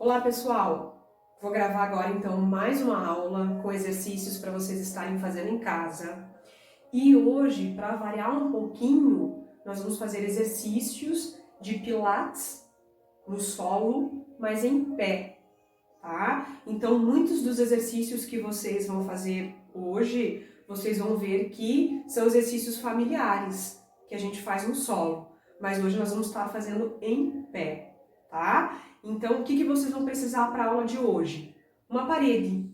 Olá pessoal, vou gravar agora então mais uma aula com exercícios para vocês estarem fazendo em casa. E hoje, para variar um pouquinho, nós vamos fazer exercícios de pilates no solo, mas em pé, tá? Então muitos dos exercícios que vocês vão fazer hoje, vocês vão ver que são exercícios familiares que a gente faz no solo, mas hoje nós vamos estar fazendo em pé, tá? Então, o que vocês vão precisar para a aula de hoje? Uma parede,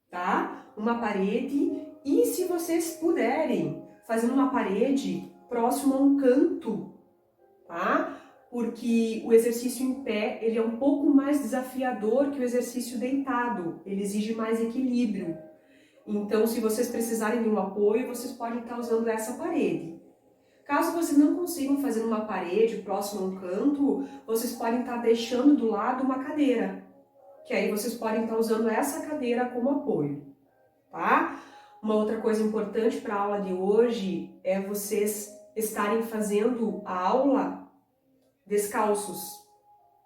tá? Uma parede e, se vocês puderem, fazendo uma parede próximo a um canto, tá? Porque o exercício em pé, ele é um pouco mais desafiador que o exercício deitado, ele exige mais equilíbrio. Então, se vocês precisarem de um apoio, vocês podem estar usando essa parede. Caso vocês não consigam fazer uma parede próximo a um canto, vocês podem estar deixando do lado uma cadeira, que aí vocês podem estar usando essa cadeira como apoio, tá? Uma outra coisa importante para a aula de hoje é vocês estarem fazendo a aula descalços,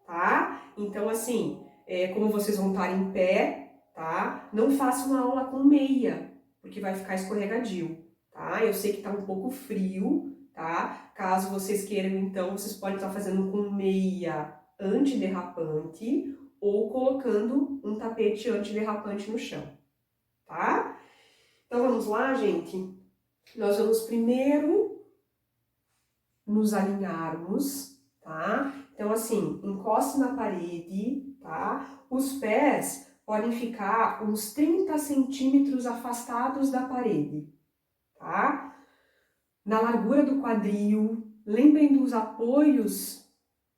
tá? Então, assim, como vocês vão estar em pé, tá? Não façam a aula com meia, porque vai ficar escorregadio, tá? Eu sei que tá um pouco frio, tá? Caso vocês queiram, então, vocês podem estar fazendo com meia antiderrapante ou colocando um tapete antiderrapante no chão, tá? Então, vamos lá, gente? Nós vamos primeiro nos alinharmos, tá? Então, assim, encoste na parede, tá? Os pés podem ficar uns 30 centímetros afastados da parede, tá? Na largura do quadril, lembrem dos apoios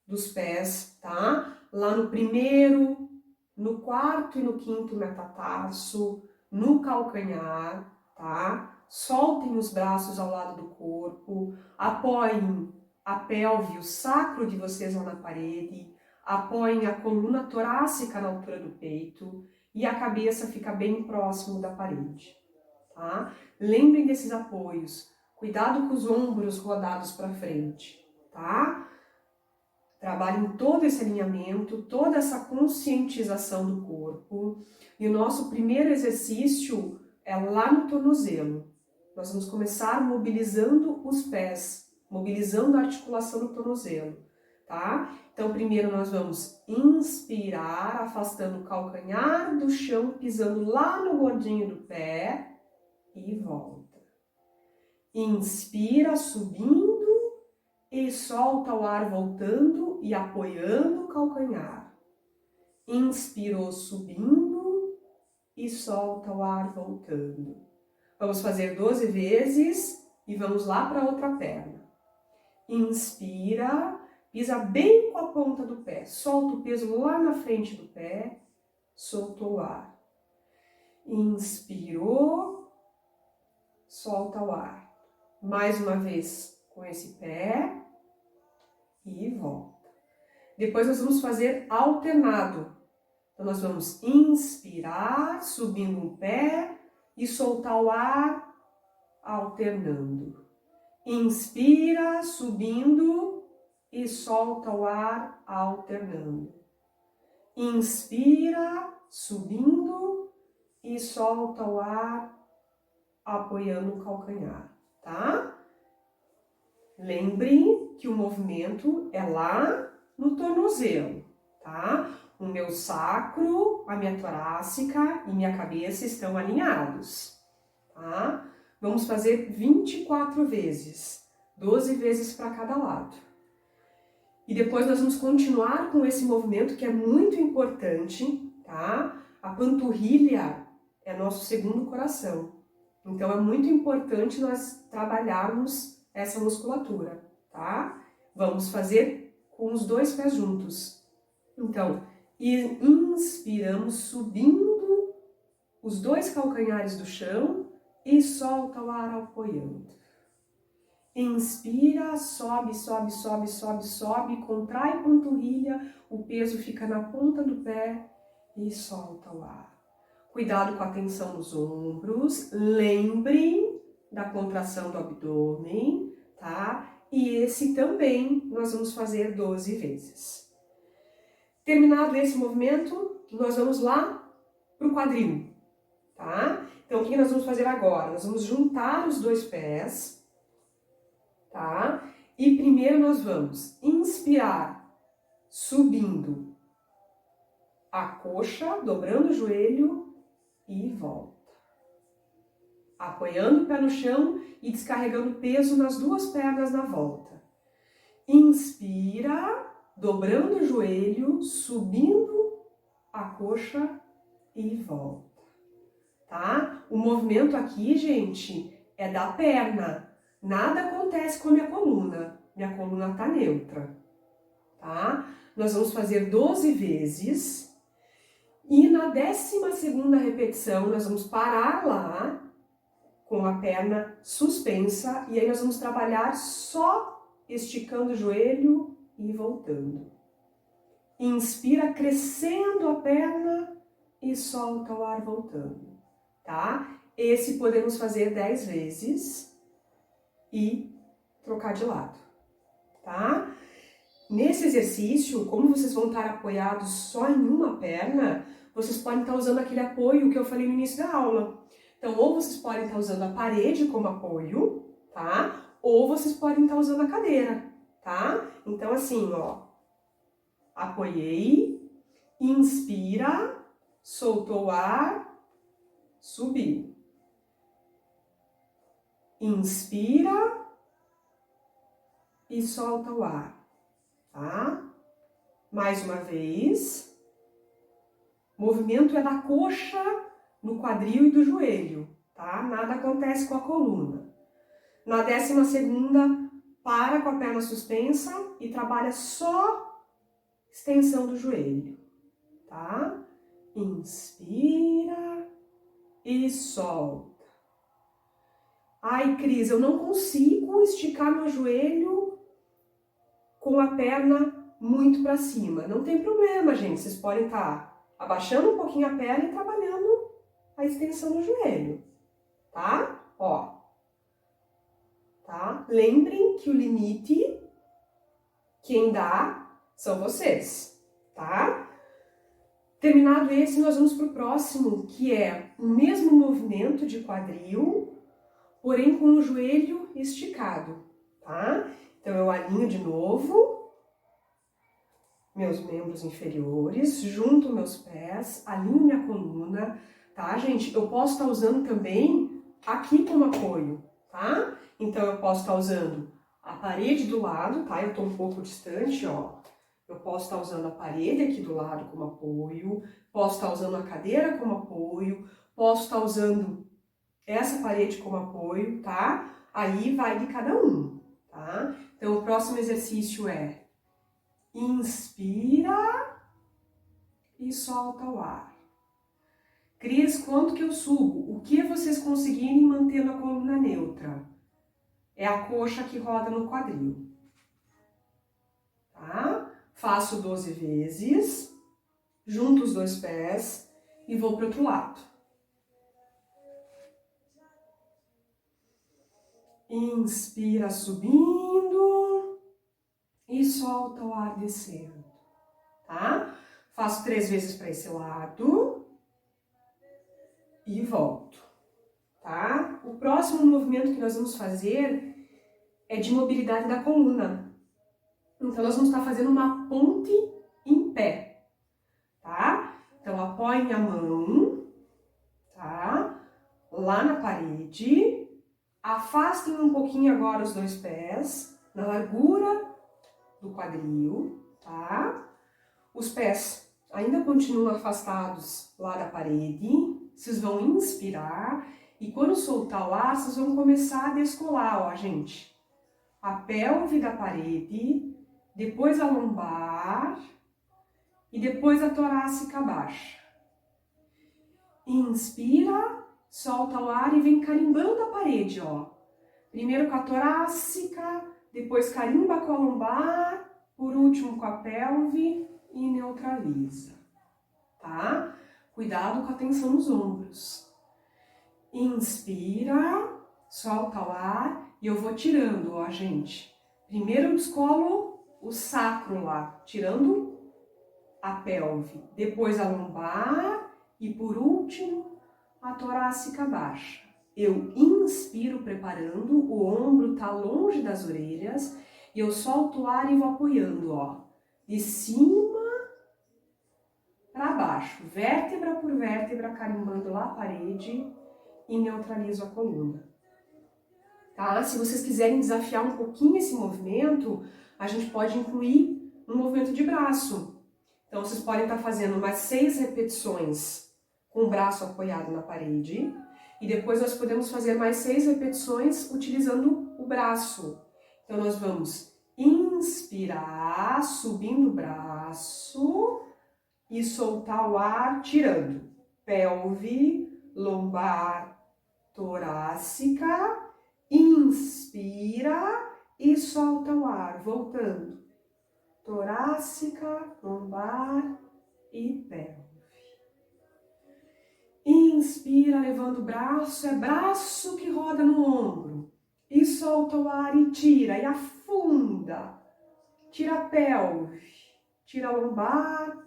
dos pés, tá? Lá no primeiro, no quarto e no quinto metatarso, no calcanhar, tá? Soltem os braços ao lado do corpo, apoiem a pelve, o sacro de vocês lá na parede, apoiem a coluna torácica na altura do peito e a cabeça fica bem próximo da parede, tá? Lembrem desses apoios, cuidado com os ombros rodados para frente, tá? Trabalhem todo esse alinhamento, toda essa conscientização do corpo. E o nosso primeiro exercício é lá no tornozelo. Nós vamos começar mobilizando os pés, mobilizando a articulação do tornozelo, tá? Então, primeiro nós vamos inspirar, afastando o calcanhar do chão, pisando lá no gordinho do pé e volta. Inspira, subindo e solta o ar voltando e apoiando o calcanhar. Inspirou, subindo e solta o ar voltando. Vamos fazer 12 vezes e vamos lá para a outra perna. Inspira, pisa bem com a ponta do pé, solta o peso lá na frente do pé, soltou o ar. Inspirou, solta o ar. Mais uma vez com esse pé e volta. Depois nós vamos fazer alternado. Então nós vamos inspirar, subindo um pé e soltar o ar, alternando. Inspira, subindo e solta o ar, alternando. Inspira, subindo e solta o ar, apoiando o calcanhar, tá? Lembrem que o movimento é lá no tornozelo, tá? O meu sacro, a minha torácica e minha cabeça estão alinhados, tá? Vamos fazer 24 vezes, 12 vezes para cada lado. E depois nós vamos continuar com esse movimento que é muito importante, tá? A panturrilha é nosso segundo coração. Então é muito importante nós trabalharmos essa musculatura, tá? Vamos fazer com os dois pés juntos. Então, inspiramos subindo os dois calcanhares do chão e solta o ar apoiando. Inspira, sobe, sobe, sobe, sobe, sobe, contrai a panturrilha, o peso fica na ponta do pé e solta o ar. Cuidado com a tensão nos ombros, lembrem da contração do abdômen, tá? E esse também nós vamos fazer 12 vezes. Terminado esse movimento, nós vamos lá para o quadril, tá? Então, o que nós vamos fazer agora? Nós vamos juntar os dois pés, tá? E primeiro nós vamos inspirar, subindo a coxa, dobrando o joelho e volta. Apoiando o pé no chão e descarregando peso nas duas pernas na volta. Inspira, dobrando o joelho, subindo a coxa e volta, tá? O movimento aqui, gente, é da perna. Nada acontece com a minha coluna. Minha coluna tá neutra, tá? Nós vamos fazer 12 vezes e na 12ª repetição nós vamos parar lá com a perna suspensa e aí nós vamos trabalhar só esticando o joelho e voltando. Inspira, crescendo a perna e solta o ar voltando, tá? Esse podemos fazer 10 vezes e trocar de lado, tá? Nesse exercício, como vocês vão estar apoiados só em uma perna, vocês podem estar usando aquele apoio que eu falei no início da aula. Então, ou vocês podem estar usando a parede como apoio, tá? Ou vocês podem estar usando a cadeira, tá? Então, assim, ó, apoiei, inspira, soltou o ar, subiu. Inspira e solta o ar, tá? Mais uma vez. Movimento é da coxa no quadril e do joelho, tá? Nada acontece com a coluna. Na 12ª, para com a perna suspensa e trabalha só extensão do joelho, tá? Inspira e solta. Ai, Cris, eu não consigo esticar meu joelho com a perna muito para cima. Não tem problema, gente. Vocês podem estar abaixando um pouquinho a perna e trabalhando a extensão do joelho, tá? Ó. Tá? Lembrem que o limite, quem dá, são vocês, tá? Terminado esse, nós vamos para o próximo, que é o mesmo movimento de quadril, porém com o joelho esticado, tá? Então, eu alinho de novo meus membros inferiores, junto meus pés, alinho minha coluna, tá, gente? Eu posso estar usando também aqui como apoio, tá? Então, eu posso estar usando a parede do lado, tá? Eu tô um pouco distante, ó. Eu posso estar usando a parede aqui do lado como apoio, posso estar usando a cadeira como apoio, posso estar usando essa parede como apoio, tá? Aí vai de cada um, tá? Então, o próximo exercício é inspira e solta o ar. Cris, quanto que eu subo? O que vocês conseguirem mantendo a coluna neutra? É a coxa que roda no quadril, tá? Faço 12 vezes, junto os dois pés e vou para o outro lado. Inspira subindo e solta o ar descendo, tá? Faço 3 vezes para esse lado e volto, tá? O próximo movimento que nós vamos fazer é de mobilidade da coluna. Então, nós vamos estar fazendo uma ponte em pé, tá? Então, apoie minha mão, tá? Lá na parede. Afastem um pouquinho agora os dois pés, na largura do quadril, tá? Os pés ainda continuam afastados lá da parede. Vocês vão inspirar e quando soltar o ar, vocês vão começar a descolar, ó, gente. A pelve da parede, depois a lombar e depois a torácica baixa. Inspira, solta o ar e vem carimbando a parede, ó. Primeiro com a torácica, depois carimba com a lombar, por último com a pelve e neutraliza, tá? Cuidado com a tensão nos ombros. Inspira, solta o ar e eu vou tirando, ó, gente. Primeiro eu descolo o sacro lá, tirando a pelve, depois a lombar e por último a torácica baixa. Eu inspiro preparando, o ombro tá longe das orelhas e eu solto o ar e vou apoiando, ó, de cima para baixo, vértebra por vértebra, carimbando lá a parede e neutralizo a coluna. Tá? Se vocês quiserem desafiar um pouquinho esse movimento, a gente pode incluir um movimento de braço. Então, vocês podem estar fazendo umas 6 repetições com o braço apoiado na parede. E depois nós podemos fazer mais 6 repetições utilizando o braço. Então, nós vamos inspirar, subindo o braço e soltar o ar, tirando. Pelve, lombar, torácica. Inspira e solta o ar, voltando. Torácica, lombar e pelve. Inspira, levando o braço, é braço que roda no ombro. E solta o ar e tira, e afunda. Tira a pelve, tira a lombar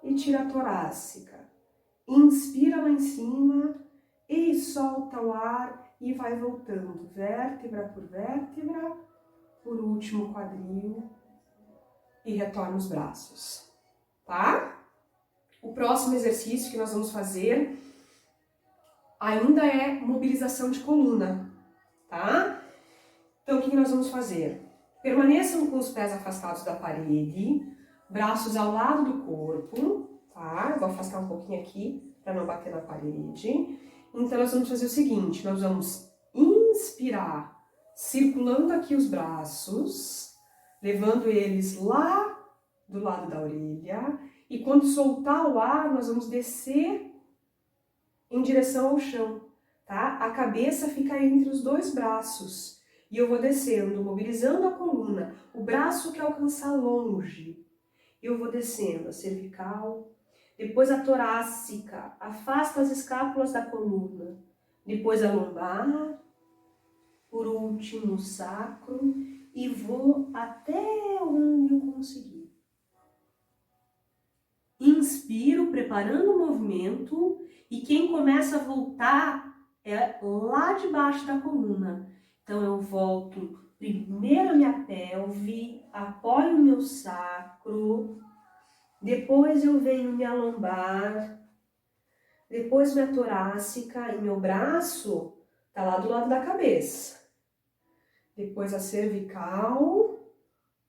e tira a torácica. Inspira lá em cima e solta o ar e vai voltando, vértebra por vértebra, por último quadril e retorna os braços, tá? O próximo exercício que nós vamos fazer ainda é mobilização de coluna, tá? Então, o que nós vamos fazer? Permaneçam com os pés afastados da parede, braços ao lado do corpo, tá? Eu vou afastar um pouquinho aqui para não bater na parede. Então, nós vamos fazer o seguinte, nós vamos inspirar, circulando aqui os braços, levando eles lá do lado da orelha, e quando soltar o ar, nós vamos descer em direção ao chão, tá? A cabeça fica entre os dois braços, e eu vou descendo, mobilizando a coluna, o braço quer alcançar longe, eu vou descendo a cervical, depois a torácica, afasta as escápulas da coluna, depois a lombar, por último o sacro e vou até onde eu conseguir. Inspiro, preparando o movimento e quem começa a voltar é lá de baixo da coluna. Então eu volto primeiro a minha pelve, apoio o meu sacro, depois eu venho minha lombar, depois minha torácica e meu braço tá lá do lado da cabeça. Depois a cervical,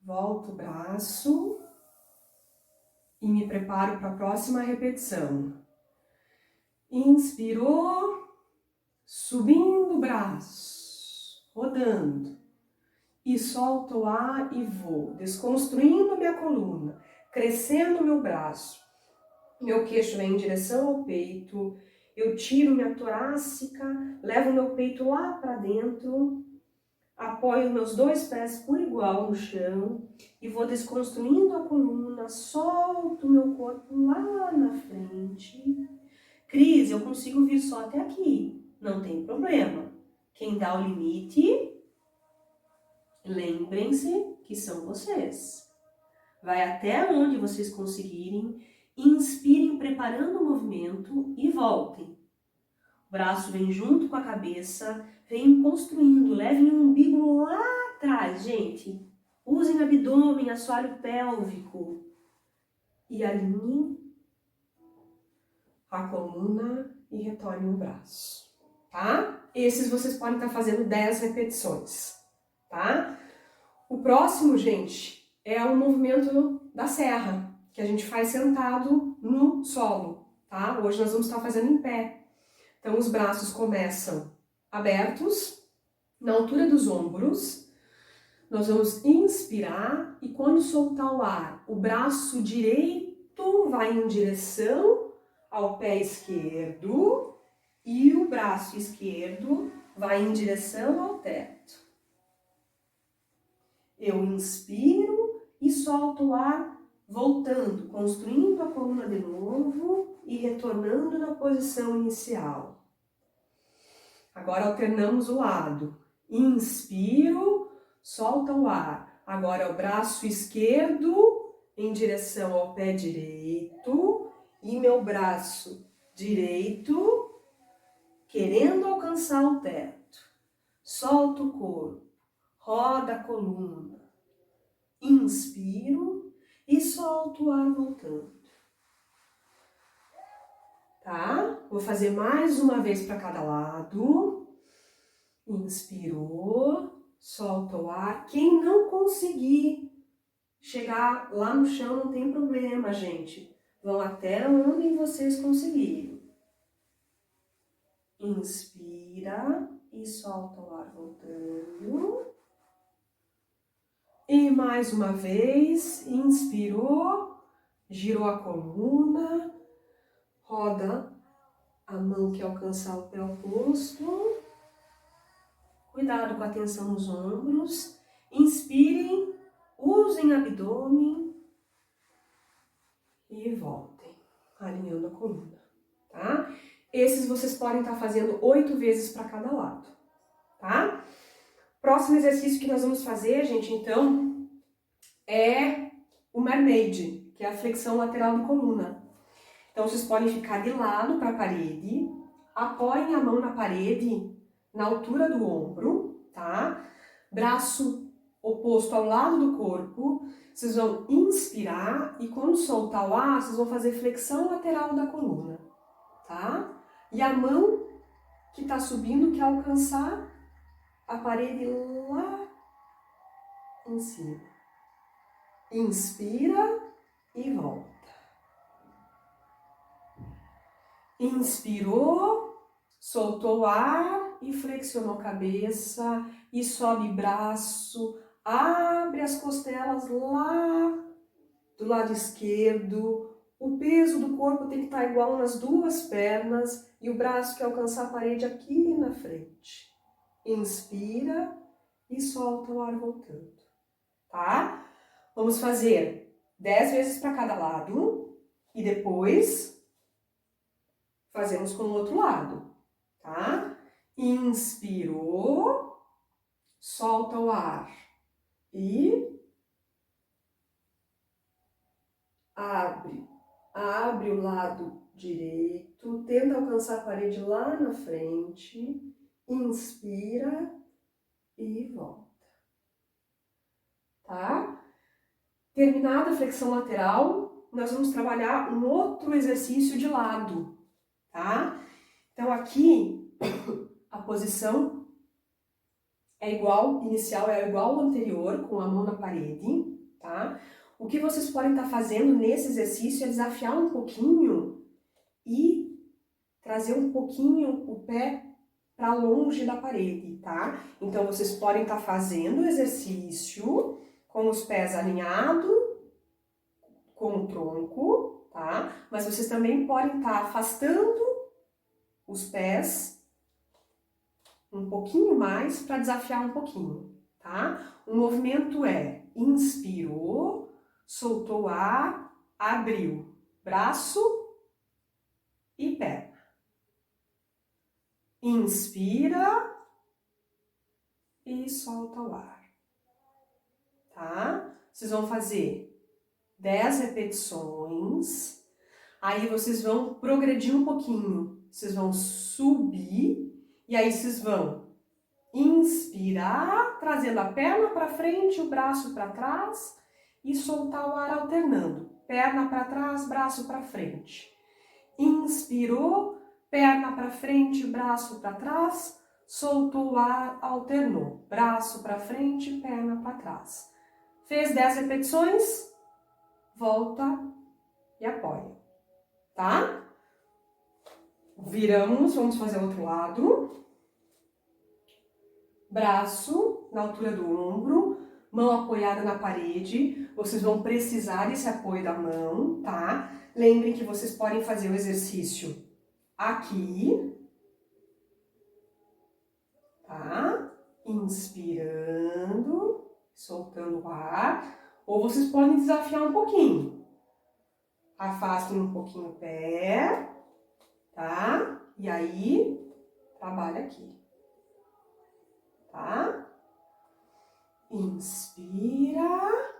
volto o braço e me preparo para a próxima repetição. Inspirou, subindo o braço, rodando. E solto o ar e vou, desconstruindo minha coluna, crescendo meu braço. Meu queixo vem em direção ao peito, eu tiro minha torácica, levo meu peito lá para dentro, apoio meus dois pés por igual no chão e vou desconstruindo a coluna, solto meu corpo lá na frente. Cris, eu consigo vir só até aqui, não tem problema. Quem dá o limite, lembrem-se que são vocês. Vai até onde vocês conseguirem, inspirem preparando o movimento e voltem. O braço vem junto com a cabeça, vem construindo, levem o umbigo lá atrás, gente. Usem o abdômen, assoalho pélvico e alinhem a coluna e retornem o braço, tá? Esses vocês podem estar fazendo 10 repetições, tá? O próximo, gente, é o movimento da serra, que a gente faz sentado no solo, tá? Hoje nós vamos estar fazendo em pé. Então, os braços começam abertos, na altura dos ombros. Nós vamos inspirar e quando soltar o ar, o braço direito vai em direção ao pé esquerdo e o braço esquerdo vai em direção ao teto. Eu inspiro e solto o ar, voltando, construindo a coluna de novo e retornando na posição inicial. Agora alternamos o lado. Inspiro, solta o ar. Agora o braço esquerdo em direção ao pé direito e meu braço direito querendo alcançar o teto. Solto o corpo, roda a coluna. Inspiro e solto o ar voltando. Tá? Vou fazer mais uma vez para cada lado. Inspirou, solta o ar. Quem não conseguir chegar lá no chão não tem problema, gente. Vão até onde vocês conseguirem. Inspira e solta o ar voltando. E mais uma vez, inspirou, girou a coluna, roda a mão que alcançar o pé oposto. Cuidado com a tensão nos ombros. Inspirem, usem abdômen e voltem, alinhando a coluna, tá? Esses vocês podem estar fazendo 8 vezes para cada lado, tá? Próximo exercício que nós vamos fazer, gente, então, é o mermaid, que é a flexão lateral de coluna. Então, vocês podem ficar de lado para a parede, apoiem a mão na parede, na altura do ombro, tá? Braço oposto ao lado do corpo, vocês vão inspirar e quando soltar o ar, vocês vão fazer flexão lateral da coluna, tá? E a mão que está subindo quer alcançar a parede lá em cima. Inspira e volta. Inspirou, soltou o ar e flexionou a cabeça e sobe braço, abre as costelas lá do lado esquerdo. O peso do corpo tem que estar igual nas duas pernas e o braço quer alcançar a parede aqui na frente. Inspira e solta o ar voltando, tá? Vamos fazer 10 vezes para cada lado e depois fazemos com o outro lado, tá? Inspirou, solta o ar e abre o lado direito, tenta alcançar a parede lá na frente, inspira e volta, tá? Terminada a flexão lateral, nós vamos trabalhar um outro exercício de lado, tá? Então aqui a posição é igual, inicial é igual ao anterior, com a mão na parede, tá? O que vocês podem estar fazendo nesse exercício é desafiar um pouquinho e trazer um pouquinho o pé para longe da parede, tá? Então vocês podem estar fazendo o exercício com os pés alinhados com o tronco, tá? Mas vocês também podem estar afastando os pés um pouquinho mais para desafiar um pouquinho, tá? O movimento é inspirou, soltou o ar, abriu, braço e perna. Inspira e solta o ar, tá? Vocês vão fazer 10 repetições, aí vocês vão progredir um pouquinho, vocês vão subir e aí vocês vão inspirar, trazendo a perna para frente, o braço para trás e soltar o ar alternando. Perna para trás, braço para frente. Inspirou, perna para frente, braço para trás, soltou o ar, alternou. Braço para frente, perna para trás. Fez 10 repetições, volta e apoia, tá? Viramos, vamos fazer o outro lado. Braço na altura do ombro, mão apoiada na parede. Vocês vão precisar desse apoio da mão, tá? Lembrem que vocês podem fazer o exercício aqui, tá? Inspirando, soltando o ar. Ou vocês podem desafiar um pouquinho. Afastem um pouquinho o pé, tá? E aí, trabalha aqui. Tá? Inspira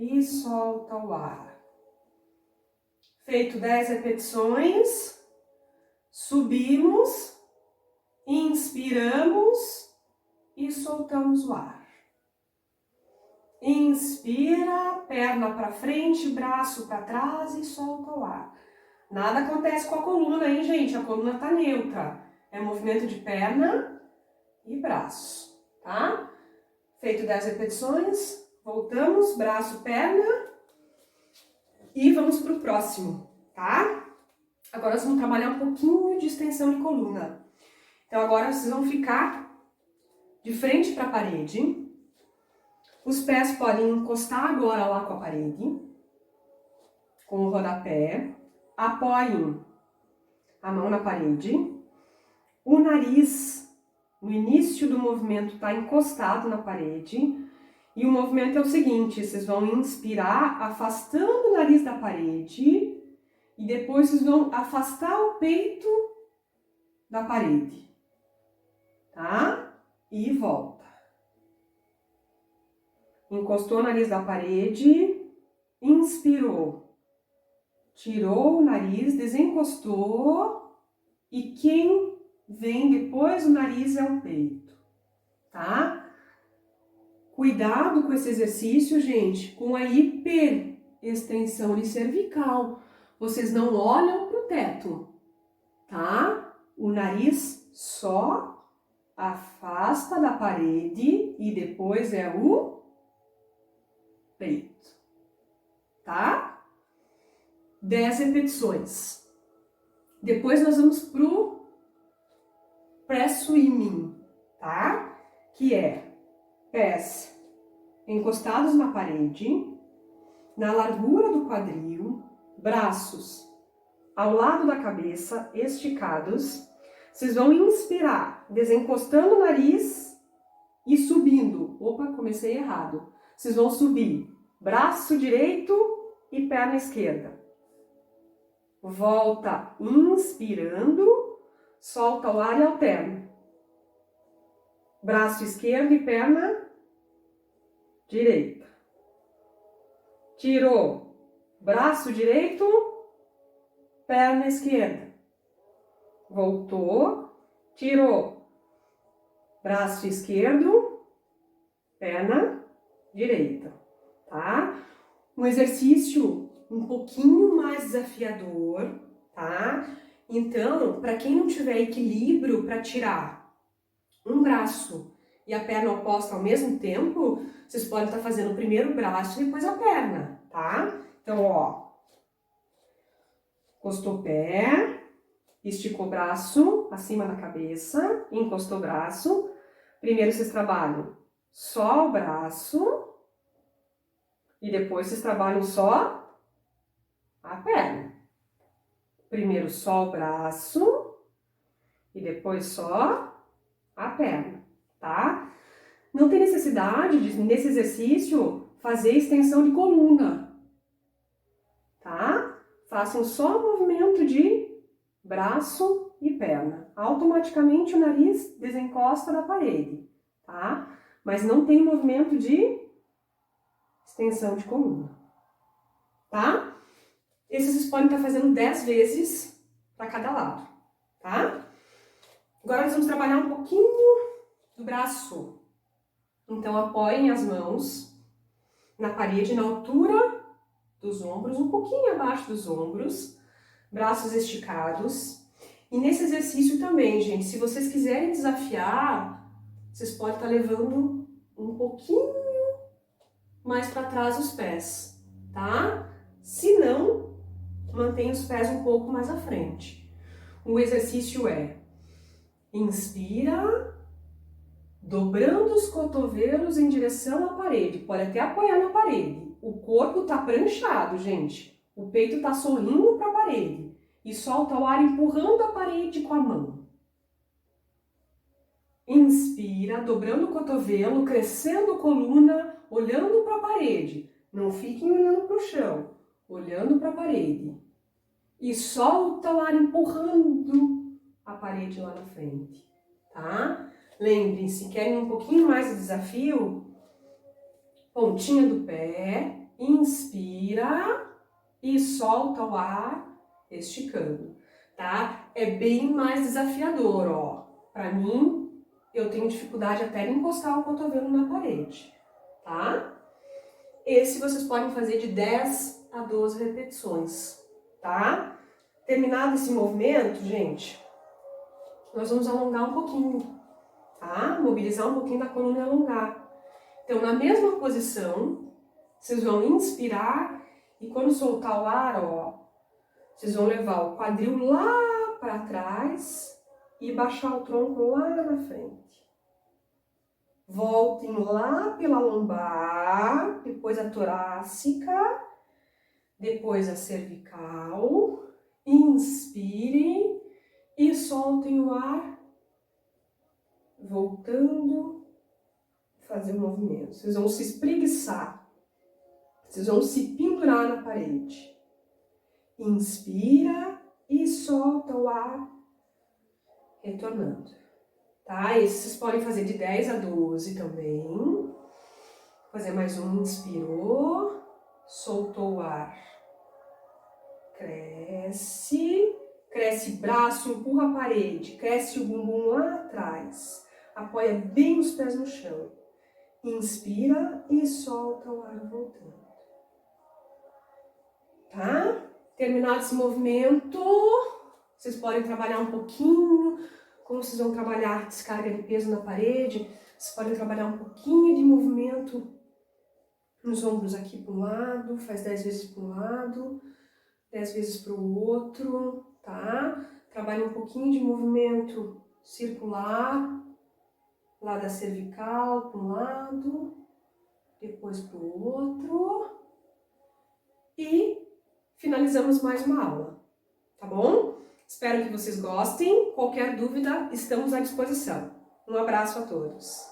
e solta o ar. Feito 10 repetições, subimos, inspiramos e soltamos o ar. Inspira, perna para frente, braço para trás e solta o ar. Nada acontece com a coluna, hein, gente? A coluna tá neutra. É movimento de perna e braço, tá? Feito 10 repetições, voltamos, braço, perna e vamos pro próximo, tá? Agora nós vamos trabalhar um pouquinho de extensão de coluna. Então agora vocês vão ficar de frente para a parede. Os pés podem encostar agora lá com a parede, com o rodapé. Apoiem a mão na parede. O nariz, no início do movimento, está encostado na parede. E o movimento é o seguinte, vocês vão inspirar afastando o nariz da parede e depois vocês vão afastar o peito da parede, tá? E volta. Encostou o nariz da parede, inspirou, tirou o nariz, desencostou e quem vem depois do nariz é o peito, tá? Cuidado com esse exercício, gente, com a hiperextensão de cervical. Vocês não olham pro teto, tá? O nariz só afasta da parede e depois é o peito, tá? 10 repetições. Depois nós vamos pro press swimming, tá? Que é pés encostados na parede, na largura do quadril, braços ao lado da cabeça, esticados. Vocês vão inspirar, desencostando o nariz e subindo. Opa, comecei errado. Vocês vão subir braço direito e perna esquerda. Volta inspirando, solta o ar e alterna. Braço esquerdo e perna direita. Tirou, braço direito, perna esquerda. Voltou, tirou, braço esquerdo, perna direita, tá? Um exercício um pouquinho mais desafiador, tá? Então, para quem não tiver equilíbrio para tirar um braço e a perna oposta ao mesmo tempo, vocês podem estar fazendo primeiro o braço e depois a perna, tá? Então, ó, encostou o pé, esticou o braço acima da cabeça, encostou o braço. Primeiro vocês trabalham só o braço e depois vocês trabalham só a perna. Primeiro só o braço e depois só a perna, tá? Não tem necessidade de, nesse exercício, fazer extensão de coluna, tá? Façam só o movimento de braço e perna. Automaticamente o nariz desencosta da parede, tá? Mas não tem movimento de extensão de coluna, tá? Esses vocês podem estar fazendo 10 vezes para cada lado, tá? Agora nós vamos trabalhar um pouquinho do braço. Então, apoiem as mãos na parede, na altura dos ombros, um pouquinho abaixo dos ombros, braços esticados. E nesse exercício também, gente, se vocês quiserem desafiar, vocês podem estar levando um pouquinho mais para trás os pés, tá? Se não, mantenha os pés um pouco mais à frente. O exercício é: inspira, dobrando os cotovelos em direção à parede. Pode até apoiar na parede. O corpo tá pranchado, gente. O peito tá sorrindo para a parede. E solta o ar empurrando a parede com a mão. Inspira, dobrando o cotovelo, crescendo a coluna, olhando para a parede. Não fiquem olhando para o chão, olhando para a parede. E solta o ar empurrando a parede lá na frente, tá? Lembrem-se, querem um pouquinho mais de desafio? Pontinha do pé, Inspira e solta o ar esticando, tá? É bem mais desafiador, ó. Pra mim, eu tenho dificuldade até de encostar o cotovelo na parede, tá? Esse vocês podem fazer de 10 a 12 repetições, tá? Terminado esse movimento, gente, nós vamos alongar um pouquinho, tá? Mobilizar um pouquinho da coluna e alongar. Então, na mesma posição, vocês vão inspirar e quando soltar o ar, ó, vocês vão levar o quadril lá para trás e baixar o tronco lá na frente. Voltem lá pela lombar, depois a torácica, depois a cervical. Inspirem e soltem o ar, voltando a fazer o movimento. Vocês vão se espreguiçar, vocês vão se pendurar na parede. Inspira e solta o ar, retornando. Tá? Esse vocês podem fazer de 10 a 12 também. Vou fazer mais um. Inspirou, soltou o ar. Cresce, cresce braço, empurra a parede, cresce o bumbum lá atrás. Apoia bem os pés no chão. Inspira e solta o ar voltando. Tá? Terminado esse movimento, vocês podem trabalhar um pouquinho, como vocês vão trabalhar descarga de peso na parede, vocês podem trabalhar um pouquinho de movimento nos ombros aqui para um lado, faz 10 vezes para um lado, 10 vezes para o outro, tá? Trabalha um pouquinho de movimento circular, lá da cervical para um lado, depois para o outro e finalizamos mais uma aula, tá bom? Espero que vocês gostem. Qualquer dúvida, estamos à disposição. Um abraço a todos.